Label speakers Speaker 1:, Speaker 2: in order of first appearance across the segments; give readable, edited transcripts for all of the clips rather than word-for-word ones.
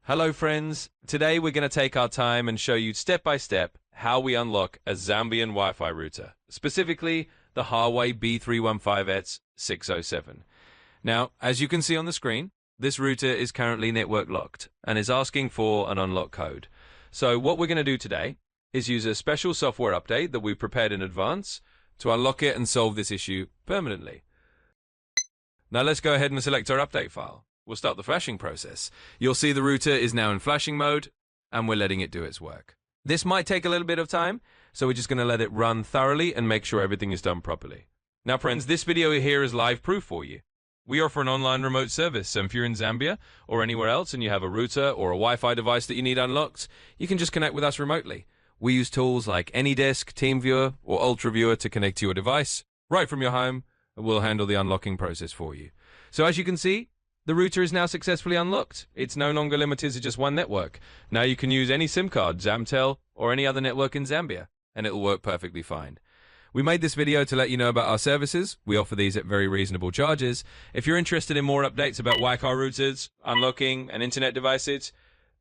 Speaker 1: Hello friends, today we're going to take our time and show you step by step how we unlock a Zambian Wi-Fi router, specifically the Huawei B315s-607. Now, as you can see on the screen, this router is currently network locked and is asking for an unlock code. So what we're going to do today is use a special software update that we've prepared in advance to unlock it and solve this issue permanently. Now let's go ahead and select our update file. We'll start the flashing process. You'll see the router is now in flashing mode, and we're letting it do its work. This might take a little bit of time, so we're just going to let it run thoroughly and make sure everything is done properly. Now friends, this video here is live proof for you. We offer an online remote service, so if you're in Zambia or anywhere else and you have a router or a Wi-Fi device that you need unlocked, you can just connect with us remotely. We use tools like AnyDesk, TeamViewer, or UltraViewer to connect to your device right from your home, and we'll handle the unlocking process for you. So as you can see, the router is now successfully unlocked. It's no longer limited to just one network. Now you can use any SIM card, Zamtel, or any other network in Zambia, and it'll work perfectly fine. We made this video to let you know about our services. We offer these at very reasonable charges. If you're interested in more updates about Wi-Fi routers, unlocking, and internet devices,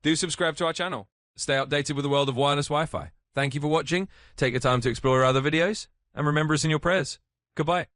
Speaker 1: do subscribe to our channel. Stay updated with the world of wireless Wi-Fi. Thank you for watching. Take your time to explore our other videos, and remember us in your prayers. Goodbye.